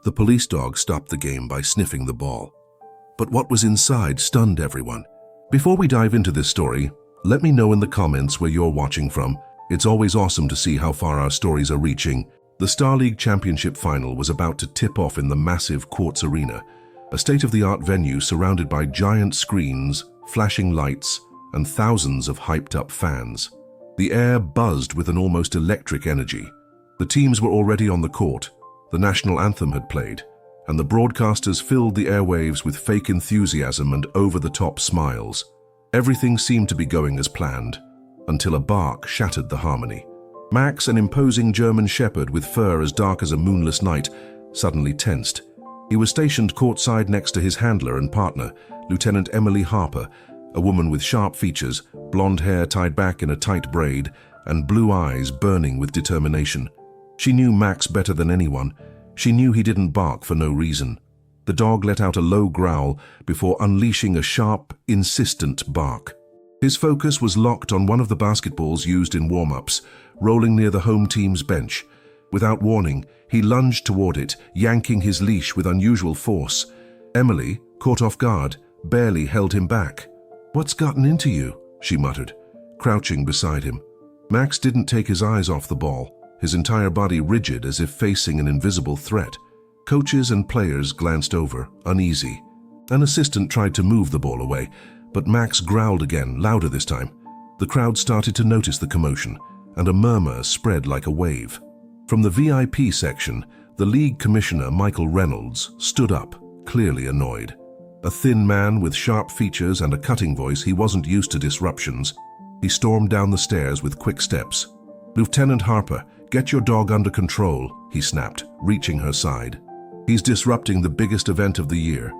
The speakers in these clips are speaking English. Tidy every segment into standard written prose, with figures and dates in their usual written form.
The police dog stopped the game by sniffing the ball. But what was inside stunned everyone. Before we dive into this story, let me know in the comments where you're watching from. It's always awesome to see how far our stories are reaching. The Star League Championship final was about to tip off in the massive Quartz Arena, a state-of-the-art venue surrounded by giant screens, flashing lights, and thousands of hyped-up fans. The air buzzed with an almost electric energy. The teams were already on the court, the national anthem had played, and the broadcasters filled the airwaves with fake enthusiasm and over-the-top smiles. Everything seemed to be going as planned, until a bark shattered the harmony. Max, an imposing German shepherd with fur as dark as a moonless night, suddenly tensed. He was stationed courtside next to his handler and partner, Lieutenant Emily Harper, a woman with sharp features, blonde hair tied back in a tight braid, and blue eyes burning with determination. She knew Max better than anyone. She knew he didn't bark for no reason. The dog let out a low growl before unleashing a sharp, insistent bark. His focus was locked on one of the basketballs used in warm-ups, rolling near the home team's bench. Without warning, he lunged toward it, yanking his leash with unusual force. Emily, caught off guard, barely held him back. "What's gotten into you?" she muttered, crouching beside him. Max didn't take his eyes off the ball, his entire body rigid as if facing an invisible threat. Coaches and players glanced over, uneasy. An assistant tried to move the ball away, but Max growled again, louder this time. The crowd started to notice the commotion, and a murmur spread like a wave. From the VIP section, the league commissioner, Michael Reynolds, stood up, clearly annoyed. A thin man with sharp features and a cutting voice, he wasn't used to disruptions. He stormed down the stairs with quick steps. "Lieutenant Harper, get your dog under control," he snapped, reaching her side. "He's disrupting the biggest event of the year."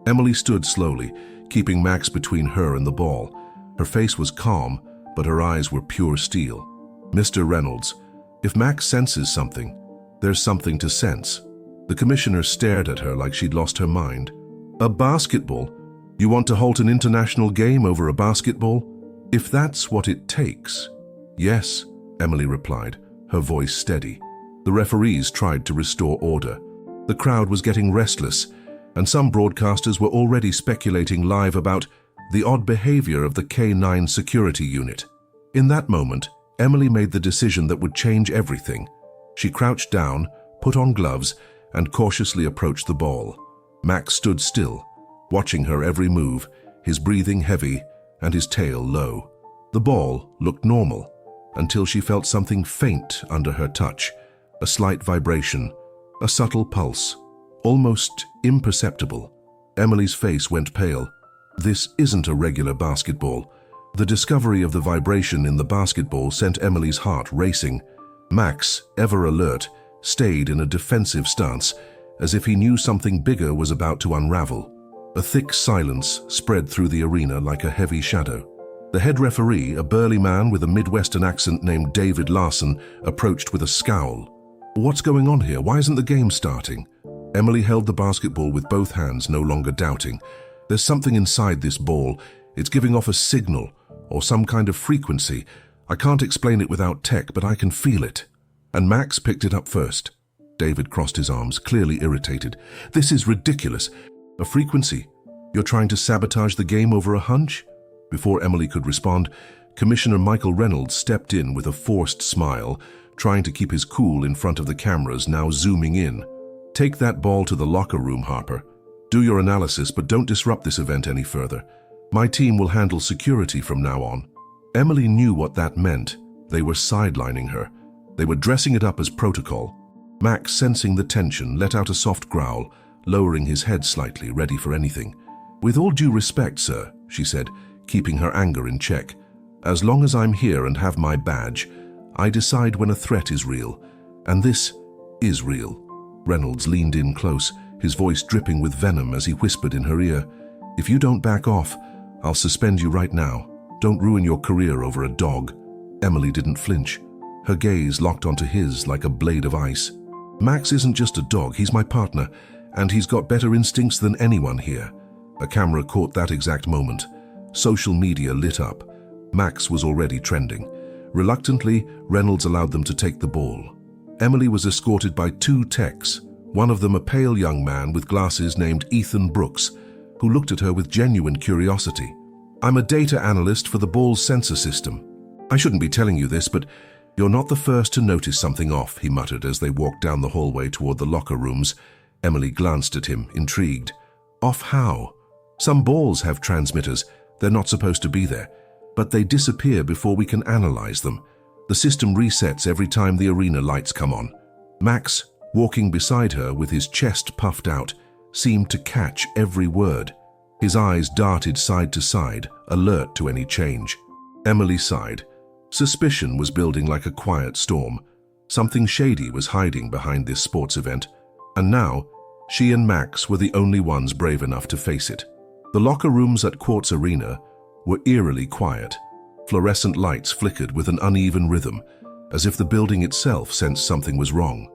Emily stood slowly, keeping Max between her and the ball. Her face was calm, but her eyes were pure steel. "Mr. Reynolds, if Max senses something, there's something to sense." The commissioner stared at her like she'd lost her mind. "A basketball? You want to halt an international game over a basketball? If that's what it takes." "Yes," Emily replied, her voice steady. The referees tried to restore order. The crowd was getting restless, and some broadcasters were already speculating live about the odd behavior of the K9 security unit. In that moment, Emily made the decision that would change everything. She crouched down, put on gloves, and cautiously approached the ball. Max stood still, watching her every move, his breathing heavy and his tail low. The ball looked normal, until she felt something faint under her touch, a slight vibration, a subtle pulse, almost imperceptible. Emily's face went pale. This isn't a regular basketball. The discovery of the vibration in the basketball sent Emily's heart racing. Max, ever alert, stayed in a defensive stance, as if he knew something bigger was about to unravel. A thick silence spread through the arena like a heavy shadow. The head referee, a burly man with a Midwestern accent named David Larson, approached with a scowl. "What's going on here? Why isn't the game starting?" Emily held the basketball with both hands, no longer doubting. "There's something inside this ball. It's giving off a signal, or some kind of frequency. I can't explain it without tech, but I can feel it." And Max picked it up first. David crossed his arms, clearly irritated. "This is ridiculous. A frequency? You're trying to sabotage the game over a hunch?" Before Emily could respond, Commissioner Michael Reynolds stepped in with a forced smile, trying to keep his cool in front of the cameras now zooming in. "Take that ball to the locker room, Harper. Do your analysis, but don't disrupt this event any further. My team will handle security from now on." Emily knew what that meant. They were sidelining her. They were dressing it up as protocol. Max, sensing the tension, let out a soft growl, lowering his head slightly, ready for anything. "With all due respect, sir," she said, keeping her anger in check. "As long as I'm here and have my badge, I decide when a threat is real. And this is real." Reynolds leaned in close, his voice dripping with venom as he whispered in her ear, "If you don't back off, I'll suspend you right now. Don't ruin your career over a dog." Emily didn't flinch. Her gaze locked onto his like a blade of ice. "Max isn't just a dog, he's my partner, and he's got better instincts than anyone here." A camera caught that exact moment. Social media lit up. Max was already trending. Reluctantly, Reynolds allowed them to take the ball. Emily was escorted by two techs, One of them a pale young man with glasses named Ethan Brooks, who looked at her with genuine curiosity. "I'm a data analyst for the ball's sensor system. I shouldn't be telling you this, but you're not the first to notice something off," he muttered as they walked down the hallway toward the locker rooms. Emily glanced at him, intrigued. "Off how?" "Some balls have transmitters. They're not supposed to be there, but they disappear before we can analyze them. The system resets every time the arena lights come on." Max, walking beside her with his chest puffed out, seemed to catch every word. His eyes darted side to side, alert to any change. Emily sighed. Suspicion was building like a quiet storm. Something shady was hiding behind this sports event, and now she and Max were the only ones brave enough to face it. The locker rooms at Quartz Arena were eerily quiet. Fluorescent lights flickered with an uneven rhythm, as if the building itself sensed something was wrong.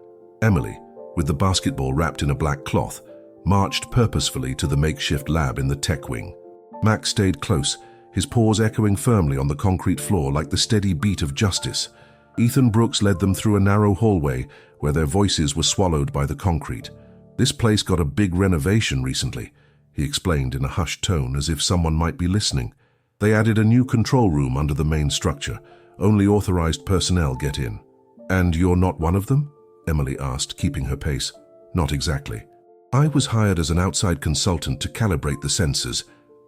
Emily, with the basketball wrapped in a black cloth, marched purposefully to the makeshift lab in the tech wing. Max stayed close, his paws echoing firmly on the concrete floor like the steady beat of justice. Ethan Brooks led them through a narrow hallway where their voices were swallowed by the concrete. "This place got a big renovation recently," he explained in a hushed tone as if someone might be listening. "They added a new control room under the main structure. Only authorized personnel get in." "And you're not one of them?" Emily asked, keeping her pace. "Not exactly. I was hired as an outside consultant to calibrate the sensors.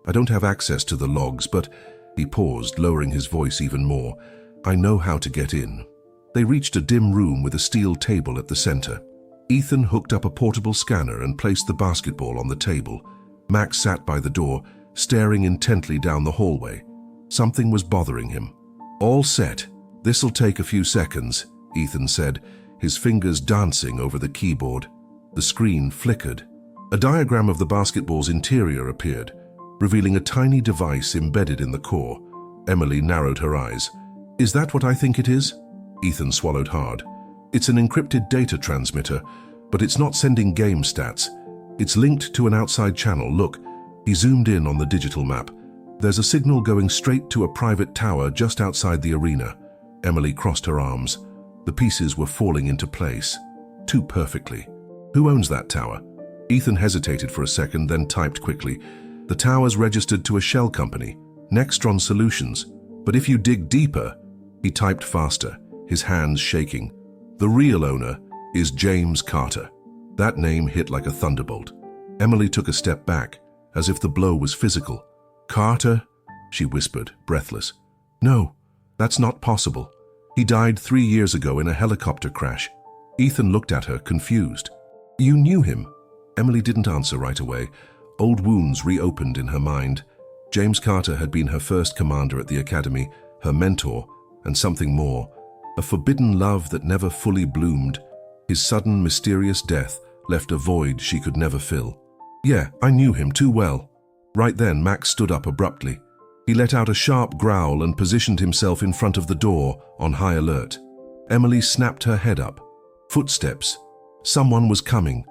I don't have access to the logs, but—" He paused, lowering his voice even more. "I know how to get in." They reached a dim room with a steel table at the center. Ethan hooked up a portable scanner and placed the basketball on the table. Max sat by the door, staring intently down the hallway. Something was bothering him. "All set. This'll take a few seconds," Ethan said, his fingers dancing over the keyboard. The screen flickered. A diagram of the basketball's interior appeared, revealing a tiny device embedded in the core. Emily narrowed her eyes. "Is that what I think it is?" Ethan swallowed hard. "It's an encrypted data transmitter, but it's not sending game stats. It's linked to an outside channel. Look." He zoomed in on the digital map. "There's a signal going straight to a private tower just outside the arena." Emily crossed her arms. The pieces were falling into place, too perfectly. "Who owns that tower?" Ethan hesitated for a second, then typed quickly. "The tower's registered to a shell company, Nextron Solutions. But if you dig deeper—" He typed faster, his hands shaking. "The real owner is James Carter." That name hit like a thunderbolt. Emily took a step back, as if the blow was physical. "Carter?" she whispered, breathless. "No, that's not possible. He died 3 years ago in a helicopter crash." Ethan looked at her, confused. "You knew him?" Emily didn't answer right away. Old wounds reopened in her mind. James Carter had been her first commander at the academy, her mentor, and something more. A forbidden love that never fully bloomed. His sudden, mysterious death left a void she could never fill. "Yeah, I knew him too well." Right then, Max stood up abruptly. He let out a sharp growl and positioned himself in front of the door, on high alert. Emily snapped her head up. Footsteps. Someone was coming.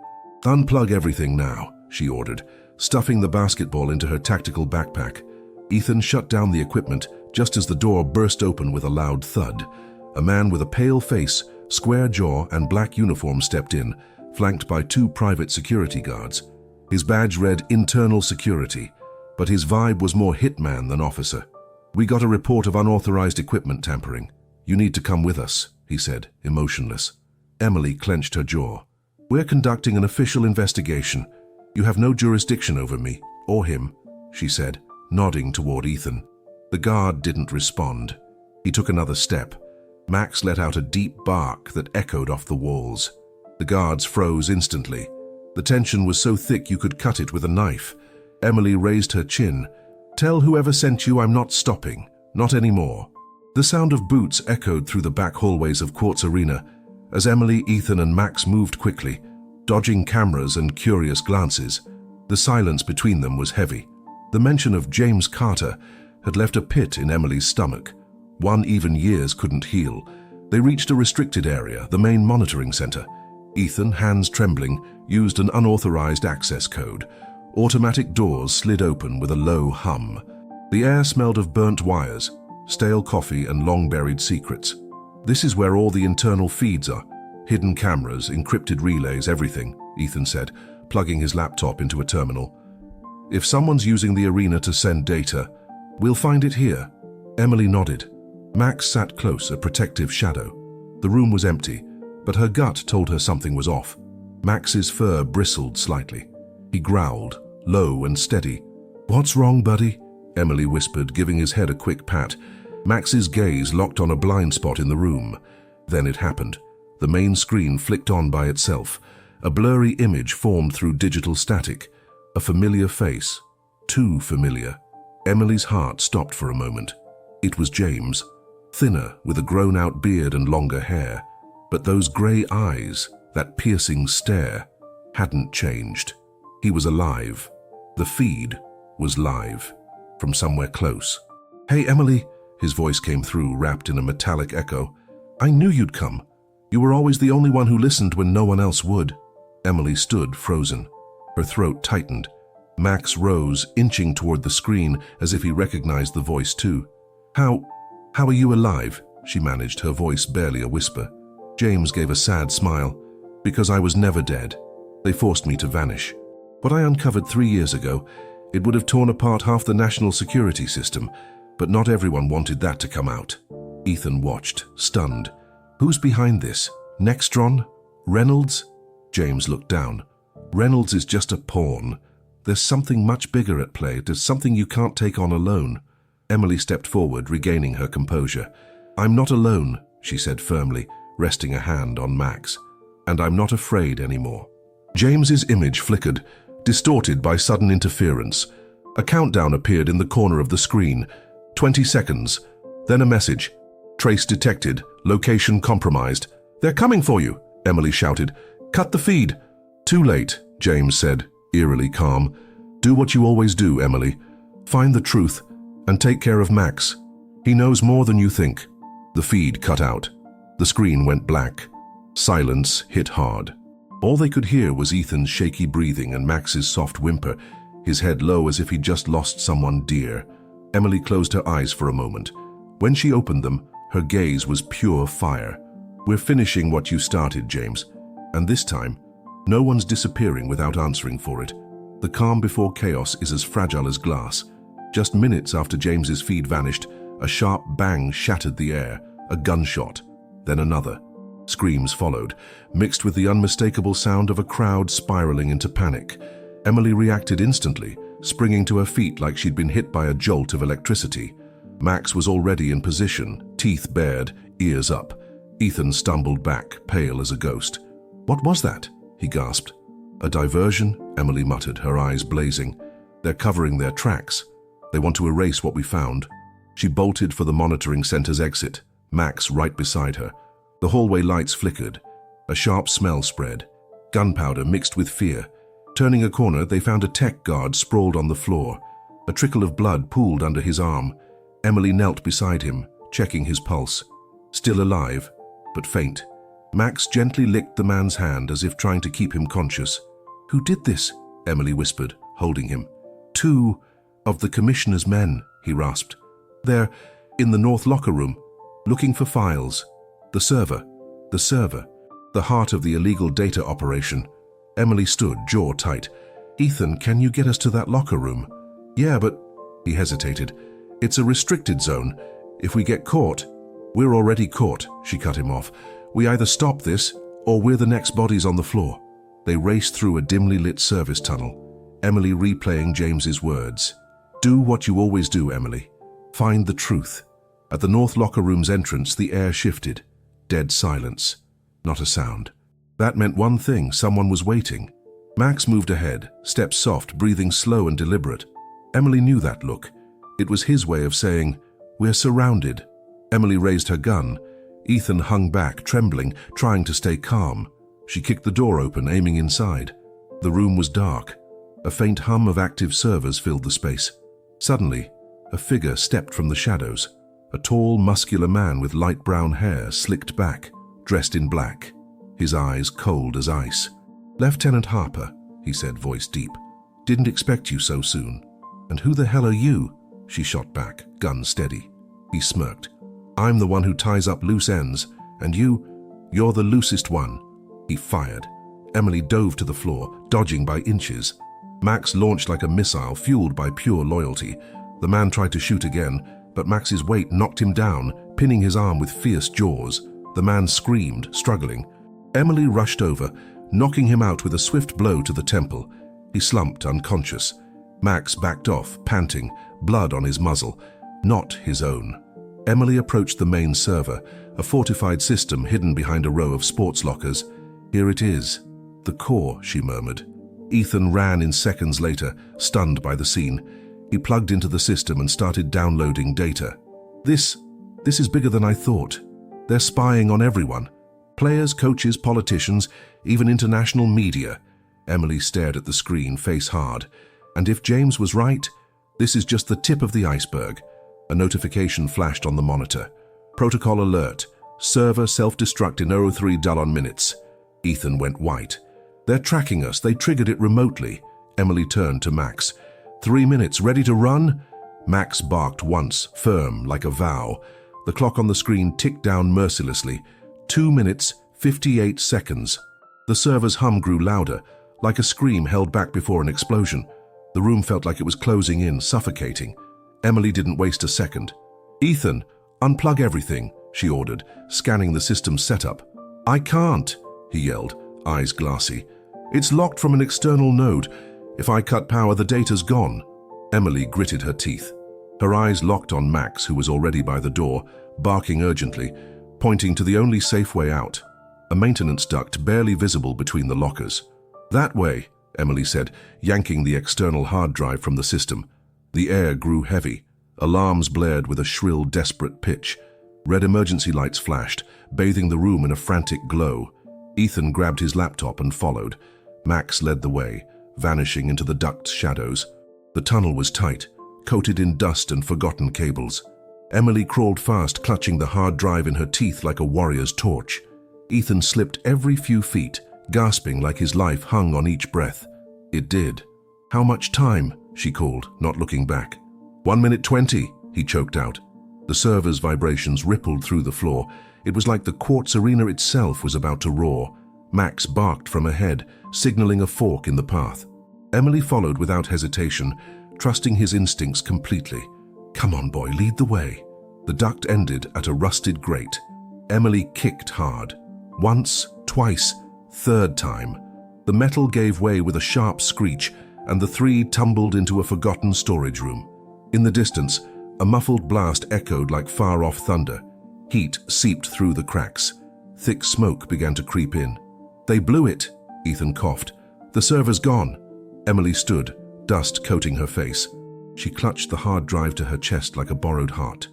"Unplug everything now," she ordered, stuffing the basketball into her tactical backpack. Ethan shut down the equipment just as the door burst open with a loud thud. A man with a pale face, square jaw, and black uniform stepped in, flanked by 2 private security guards. His badge read Internal Security, but his vibe was more hitman than officer. "We got a report of unauthorized equipment tampering. You need to come with us," he said, emotionless. Emily clenched her jaw. "We're conducting an official investigation. You have no jurisdiction over me, or him," she said, nodding toward Ethan. The guard didn't respond. He took another step. Max let out a deep bark that echoed off the walls. The guards froze instantly. The tension was so thick you could cut it with a knife. Emily raised her chin. "Tell whoever sent you I'm not stopping. Not anymore." The sound of boots echoed through the back hallways of Quartz Arena as Emily, Ethan, and Max moved quickly, dodging cameras and curious glances. The silence between them was heavy. The mention of James Carter had left a pit in Emily's stomach. One even years couldn't heal. They reached a restricted area, the main monitoring center. Ethan, hands trembling, used an unauthorized access code. Automatic doors slid open with a low hum. The air smelled of burnt wires, stale coffee, and long-buried secrets. "This is where all the internal feeds are. Hidden cameras, encrypted relays, everything," Ethan said, plugging his laptop into a terminal. If someone's using the arena to send data, we'll find it here. Emily nodded. Max sat close, a protective shadow. The room was empty, but her gut told her something was off. Max's fur bristled slightly. He growled, low and steady. "What's wrong, buddy?" Emily whispered, giving his head a quick pat. Max's gaze locked on a blind spot in the room. Then it happened. The main screen flicked on by itself. A blurry image formed through digital static. A familiar face. Too familiar. Emily's heart stopped for a moment. It was James. Thinner, with a grown-out beard and longer hair. But those grey eyes, that piercing stare, hadn't changed. He was alive. The feed was live. From somewhere close. "Hey, Emily," his voice came through, wrapped in a metallic echo. "I knew you'd come. You were always the only one who listened when no one else would." Emily stood frozen. Her throat tightened. Max rose, inching toward the screen as if he recognized the voice too. How are you alive?" she managed, her voice barely a whisper. James gave a sad smile. "Because I was never dead. They forced me to vanish. What I uncovered 3 years ago, it would have torn apart half the national security system, but not everyone wanted that to come out." Ethan watched, stunned. "Who's behind this? Nextron? Reynolds?" James looked down. "Reynolds is just a pawn. There's something much bigger at play. There's something you can't take on alone." Emily stepped forward, regaining her composure. "I'm not alone," she said firmly, resting a hand on Max. "And I'm not afraid anymore." James's image flickered, distorted by sudden interference. A countdown appeared in the corner of the screen. 20 seconds. Then a message. "Trace detected. Location compromised." "They're coming for you," Emily shouted. "Cut the feed." "Too late," James said, eerily calm. "Do what you always do, Emily. Find the truth and take care of Max. He knows more than you think." The feed cut out. The screen went black. Silence hit hard. All they could hear was Ethan's shaky breathing and Max's soft whimper, his head low as if he'd just lost someone dear. Emily closed her eyes for a moment. When she opened them, her gaze was pure fire. "We're finishing what you started, James. And this time, no one's disappearing without answering for it. The calm before chaos is as fragile as glass." Just minutes after James's feed vanished, a sharp bang shattered the air, a gunshot, then another. Screams followed, mixed with the unmistakable sound of a crowd spiraling into panic. Emily reacted instantly, springing to her feet like she'd been hit by a jolt of electricity. Max was already in position, teeth bared, ears up. Ethan stumbled back, pale as a ghost. "What was that?" he gasped. "A diversion," Emily muttered, her eyes blazing. "They're covering their tracks. They want to erase what we found." She bolted for the monitoring center's exit, Max right beside her. The hallway lights flickered. A sharp smell spread. Gunpowder mixed with fear. Turning a corner, they found a tech guard sprawled on the floor. A trickle of blood pooled under his arm. Emily knelt beside him, checking his pulse. Still alive, but faint. Max gently licked the man's hand as if trying to keep him conscious. "Who did this?" Emily whispered, holding him. "2 of the commissioner's men," he rasped. "They're in the north locker room, looking for files. The server, the heart of the illegal data operation." Emily stood, jaw tight. "Ethan, can you get us to that locker room?" "Yeah, but..." He hesitated. "It's a restricted zone. If we get caught..." "We're already caught," she cut him off. "We either stop this, or we're the next bodies on the floor." They raced through a dimly lit service tunnel, Emily replaying James's words. "Do what you always do, Emily. Find the truth." At the north locker room's entrance, the air shifted. Dead silence. Not a sound. That meant one thing: someone was waiting. Max moved ahead, steps soft, breathing slow and deliberate. Emily knew that look. It was his way of saying, "We're surrounded." Emily raised her gun. Ethan hung back, trembling, trying to stay calm. She kicked the door open, aiming inside. The room was dark. A faint hum of active servers filled the space. Suddenly, a figure stepped from the shadows. A tall, muscular man with light brown hair, slicked back, dressed in black. His eyes cold as ice. "Lieutenant Harper," he said, voice deep. "Didn't expect you so soon." "And who the hell are you?" she shot back, gun steady. He smirked. "I'm the one who ties up loose ends, and you're the loosest one." He fired. Emily dove to the floor, dodging by inches. Max launched like a missile, fueled by pure loyalty. The man tried to shoot again, but Max's weight knocked him down, pinning his arm with fierce jaws. The man screamed, struggling. Emily rushed over, knocking him out with a swift blow to the temple. He slumped, unconscious. Max backed off, panting, blood on his muzzle. Not his own. Emily approached the main server, a fortified system hidden behind a row of sports lockers. "Here it is. The core," she murmured. Ethan ran in seconds later, stunned by the scene. He plugged into the system and started downloading data. This is bigger than I thought. They're spying on everyone. Players, coaches, politicians, even international media. Emily stared at the screen, face hard. And if James was right, this is just the tip of the iceberg. A notification flashed on the monitor. Protocol alert. Server self-destruct in 03 minutes. Ethan went white. "They're tracking us. They triggered it remotely." Emily turned to Max. 3 minutes, ready to run?" Max barked once, firm, like a vow. The clock on the screen ticked down mercilessly. 2 minutes, 58 seconds. The server's hum grew louder, like a scream held back before an explosion. The room felt like it was closing in, suffocating. Emily didn't waste a second. "Ethan, unplug everything," she ordered, scanning the system's setup. "I can't," he yelled, eyes glassy. "It's locked from an external node. If I cut power, the data's gone." Emily gritted her teeth. Her eyes locked on Max, who was already by the door, barking urgently, pointing to the only safe way out, a maintenance duct barely visible between the lockers. "That way," Emily said, yanking the external hard drive from the system. The air grew heavy. Alarms blared with a shrill, desperate pitch. Red emergency lights flashed, bathing the room in a frantic glow. Ethan grabbed his laptop and followed. Max led the way, vanishing into the duct's shadows. The tunnel was tight, coated in dust and forgotten cables. Emily crawled fast, clutching the hard drive in her teeth like a warrior's torch. Ethan slipped every few feet, gasping like his life hung on each breath. It did. "How much time?" she called, not looking back. 1 minute 20, he choked out. The server's vibrations rippled through the floor. It was like the quartz arena itself was about to roar. Max barked from ahead, signaling a fork in the path. Emily followed without hesitation, trusting his instincts completely. "Come on, boy, lead the way." The duct ended at a rusted grate. Emily kicked hard. Once, twice, third time. The metal gave way with a sharp screech, and the three tumbled into a forgotten storage room. In the distance, a muffled blast echoed like far-off thunder. Heat seeped through the cracks. Thick smoke began to creep in. "They blew it," Ethan coughed. "The server's gone." Emily stood, dust coating her face. She clutched the hard drive to her chest like a borrowed heart.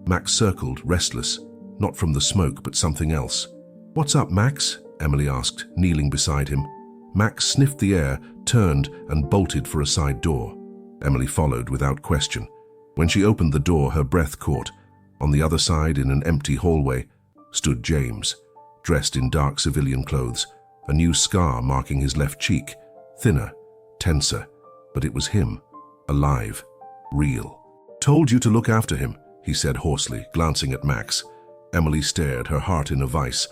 Max circled, restless, not from the smoke but something else. "What's up, Max?" Emily asked, kneeling beside him. Max sniffed the air, turned, and bolted for a side door. Emily followed without question. When she opened the door, her breath caught. On the other side, in an empty hallway, stood James, dressed in dark civilian clothes, a new scar marking his left cheek, thinner, tenser, but it was him, alive, real. "Told you to look after him," he said hoarsely, glancing at Max. Emily stared, her heart in a vice,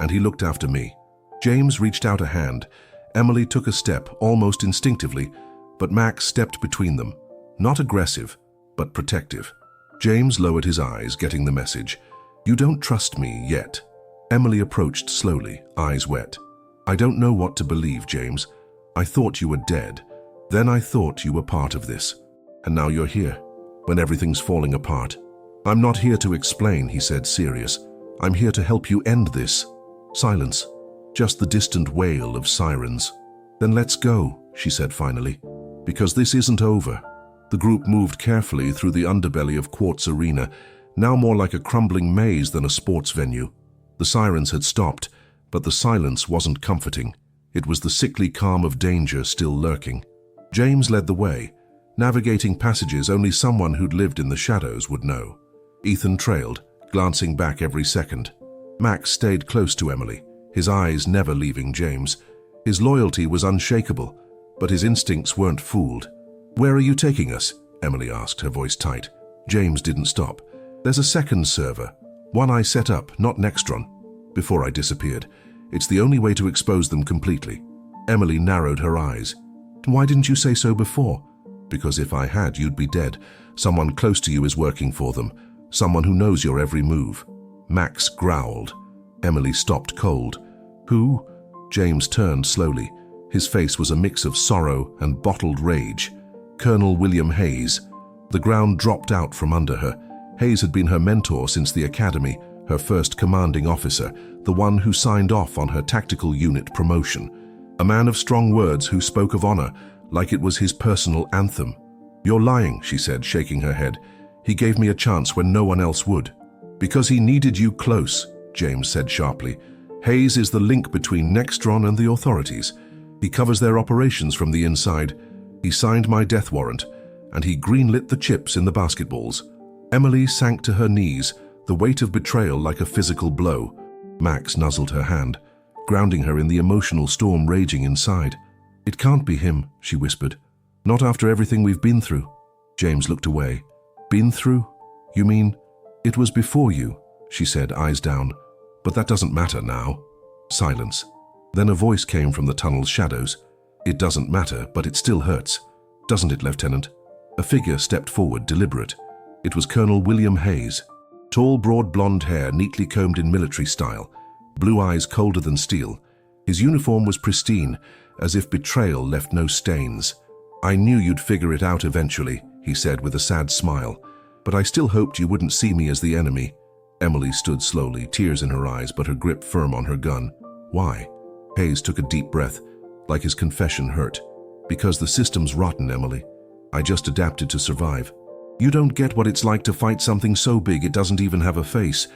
and he looked after me. James reached out a hand. Emily took a step, almost instinctively, but Max stepped between them, not aggressive, but protective. James lowered his eyes, getting the message. "You don't trust me yet." Emily approached slowly, eyes wet. "I don't know what to believe, James. I thought you were dead. Then I thought you were part of this. And now you're here, when everything's falling apart. I'm not here to explain," he said, serious. "I'm here to help you end this." Silence. Just the distant wail of sirens. "Then let's go," she said finally, "because this isn't over." The group moved carefully through the underbelly of Quartz Arena, now more like a crumbling maze than a sports venue. The sirens had stopped, but the silence wasn't comforting. It was the sickly calm of danger still lurking. James led the way, navigating passages only someone who'd lived in the shadows would know. Ethan trailed, glancing back every second. Max stayed close to Emily, his eyes never leaving James. His loyalty was unshakable, but his instincts weren't fooled. "Where are you taking us?" Emily asked, her voice tight. James didn't stop. "There's a second server, one I set up, not Nextron, before I disappeared. It's the only way to expose them completely." Emily narrowed her eyes. Why didn't you say so before? Because if I had, you'd be dead. Someone close to you is working for them. Someone who knows your every move. Max growled. Emily stopped cold. Who? James turned slowly. His face was a mix of sorrow and bottled rage. Colonel William Hayes. The ground dropped out from under her. Hayes had been her mentor since the academy, her first commanding officer, the one who signed off on her tactical unit promotion. A man of strong words who spoke of honor like it was his personal anthem. You're lying, she said, shaking her head. He gave me a chance when no one else would. Because he needed you close, James said sharply. Hayes is the link between Nextron and the authorities. He covers their operations from the inside. He signed my death warrant, and he greenlit the chips in the basketballs. Emily sank to her knees, the weight of betrayal like a physical blow. Max nuzzled her hand, grounding her in the emotional storm raging inside. It can't be him, she whispered. Not after everything we've been through. James looked away. Been through? You mean, it was before you, she said, eyes down. But that doesn't matter now. Silence. Then a voice came from the tunnel's shadows. It doesn't matter, but it still hurts. Doesn't it, Lieutenant? A figure stepped forward, deliberate. It was Colonel William Hayes. Tall, broad blonde hair, neatly combed in military style. Blue eyes colder than steel. His uniform was pristine, as if betrayal left no stains. I knew you'd figure it out eventually, he said with a sad smile. But I still hoped you wouldn't see me as the enemy. Emily stood slowly, tears in her eyes, but her grip firm on her gun. Why? Hayes took a deep breath, like his confession hurt. Because the system's rotten, Emily. I just adapted to survive. You don't get what it's like to fight something so big it doesn't even have a face.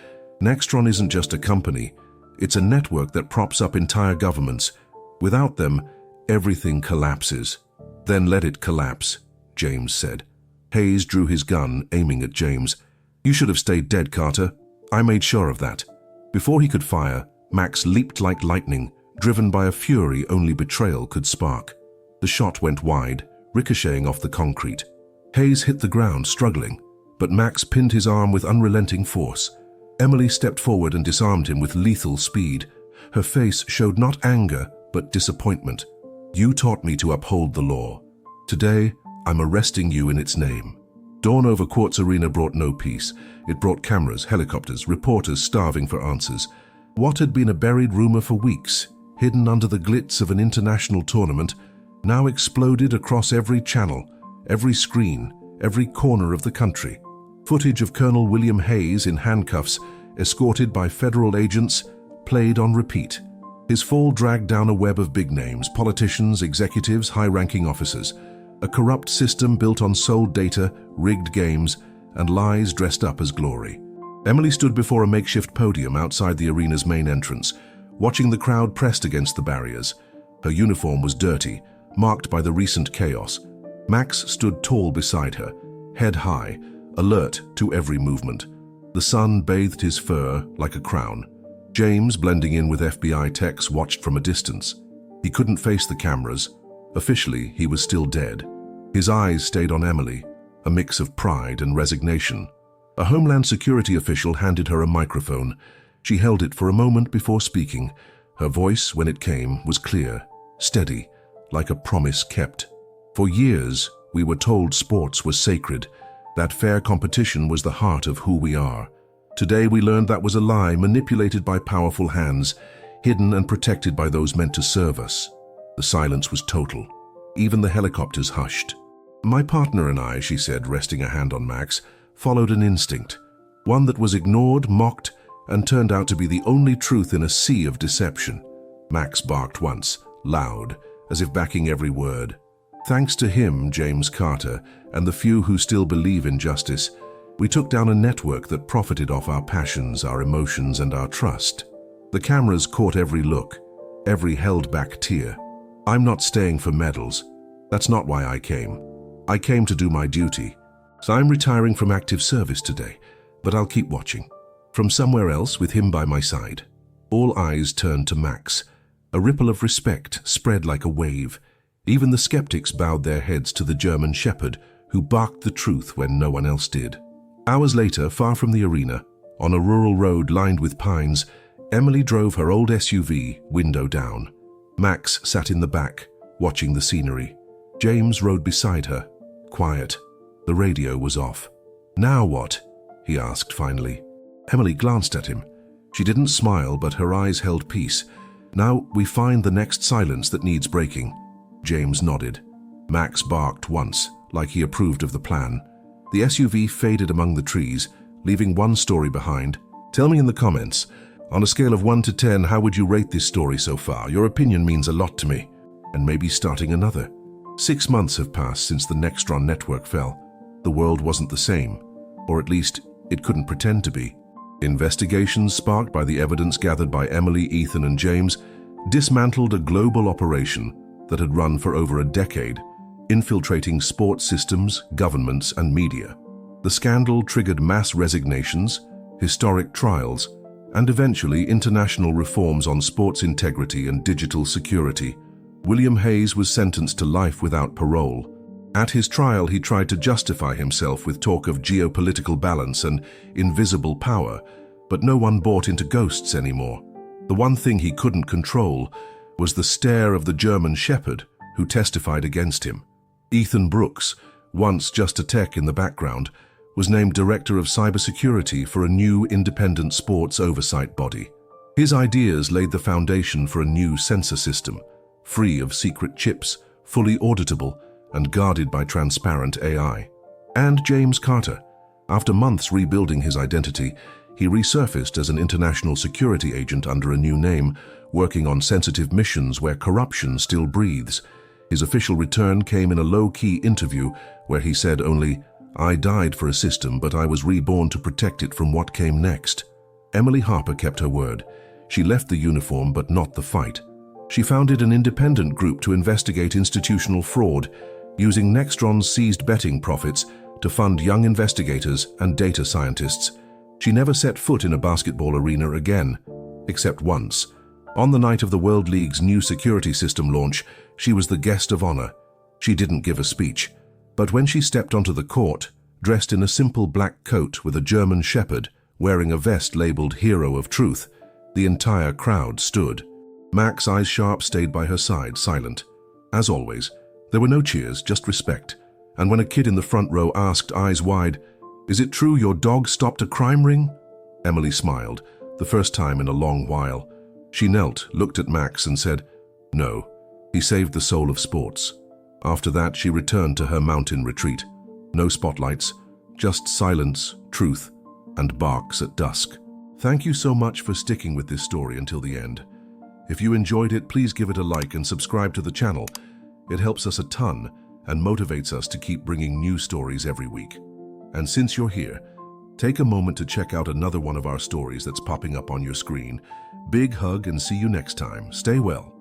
Nextron isn't just a company. It's a network that props up entire governments. Without them, everything collapses. Then let it collapse, James said. Hayes drew his gun, aiming at James. You should have stayed dead, Carter. I made sure of that. Before he could fire, Max leaped like lightning, driven by a fury only betrayal could spark. The shot went wide, ricocheting off the concrete. Hayes hit the ground, struggling, but Max pinned his arm with unrelenting force. Emily stepped forward and disarmed him with lethal speed. Her face showed not anger, but disappointment. You taught me to uphold the law. Today, I'm arresting you in its name. Dawn over Quartz Arena brought no peace. It brought cameras, helicopters, reporters starving for answers. What had been a buried rumor for weeks, hidden under the glitz of an international tournament, now exploded across every channel, every screen, every corner of the country. Footage of Colonel William Hayes in handcuffs, escorted by federal agents, played on repeat. His fall dragged down a web of big names, politicians, executives, high-ranking officers. A corrupt system built on sold data, rigged games, and lies dressed up as glory. Emily stood before a makeshift podium outside the arena's main entrance, watching the crowd pressed against the barriers. Her uniform was dirty, marked by the recent chaos. Max stood tall beside her, head high, alert to every movement. The sun bathed his fur like a crown. James, blending in with FBI techs, watched from a distance. He couldn't face the cameras. Officially, he was still dead. His eyes stayed on Emily, a mix of pride and resignation. A Homeland Security official handed her a microphone. She held it for a moment before speaking. Her voice, when it came, was clear, steady, like a promise kept. For years, we were told sports was sacred, that fair competition was the heart of who we are. Today we learned that was a lie manipulated by powerful hands, hidden and protected by those meant to serve us. The silence was total. Even the helicopters hushed. My partner and I, she said, resting a hand on Max, followed an instinct, one that was ignored, mocked, and turned out to be the only truth in a sea of deception. Max barked once, loud, as if backing every word. Thanks to him, James Carter, and the few who still believe in justice, we took down a network that profited off our passions, our emotions, and our trust. The cameras caught every look, every held-back tear. I'm not staying for medals. That's not why I came. I came to do my duty. So I'm retiring from active service today, but I'll keep watching. From somewhere else with him by my side. All eyes turned to Max. A ripple of respect spread like a wave. Even the skeptics bowed their heads to the German shepherd who barked the truth when no one else did. Hours later, far from the arena, on a rural road lined with pines, Emily drove her old SUV, window down. Max sat in the back, watching the scenery. James rode beside her, quiet. The radio was off. "Now what?" he asked finally. Emily glanced at him. She didn't smile, but her eyes held peace. "Now we find the next silence that needs breaking." James nodded. Max barked once, like he approved of the plan. The SUV faded among the trees, leaving one story behind. Tell me in the comments, on a scale of 1 to 10, how would you rate this story so far? Your opinion means a lot to me. And maybe starting another. 6 months have passed since the Nextron network fell. The world wasn't the same, or at least it couldn't pretend to be. Investigations sparked by the evidence gathered by Emily, Ethan, and James dismantled a global operation that had run for over a decade, infiltrating sports systems, governments, and media. The scandal triggered mass resignations, historic trials, and eventually international reforms on sports integrity and digital security. William Hayes was sentenced to life without parole. At his trial, he tried to justify himself with talk of geopolitical balance and invisible power, but no one bought into ghosts anymore. The one thing he couldn't control was the stare of the German shepherd who testified against him. Ethan Brooks, once just a tech in the background, was named Director of Cybersecurity for a new independent sports oversight body. His ideas laid the foundation for a new sensor system, free of secret chips, fully auditable, and guarded by transparent AI. And James Carter. After months rebuilding his identity, he resurfaced as an international security agent under a new name, working on sensitive missions where corruption still breathes. His official return came in a low-key interview where he said only, "I died for a system, but I was reborn to protect it from what came next." Emily Harper kept her word. She left the uniform but not the fight. She founded an independent group to investigate institutional fraud, using Nextron's seized betting profits to fund young investigators and data scientists. She never set foot in a basketball arena again, except once. On the night of the World League's new security system launch, she was the guest of honor. She didn't give a speech, but when she stepped onto the court, dressed in a simple black coat with a German shepherd, wearing a vest labeled Hero of Truth, the entire crowd stood. Max, eyes sharp, stayed by her side, silent. As always, there were no cheers, just respect. And when a kid in the front row asked, eyes wide, "Is it true your dog stopped a crime ring?" Emily smiled, the first time in a long while. She knelt, looked at Max, and said, "No, he saved the soul of sports." After that, she returned to her mountain retreat. No spotlights, just silence, truth, and barks at dusk. Thank you so much for sticking with this story until the end. If you enjoyed it, please give it a like and subscribe to the channel. It helps us a ton and motivates us to keep bringing new stories every week. And since you're here, take a moment to check out another one of our stories that's popping up on your screen. Big hug and see you next time. Stay well.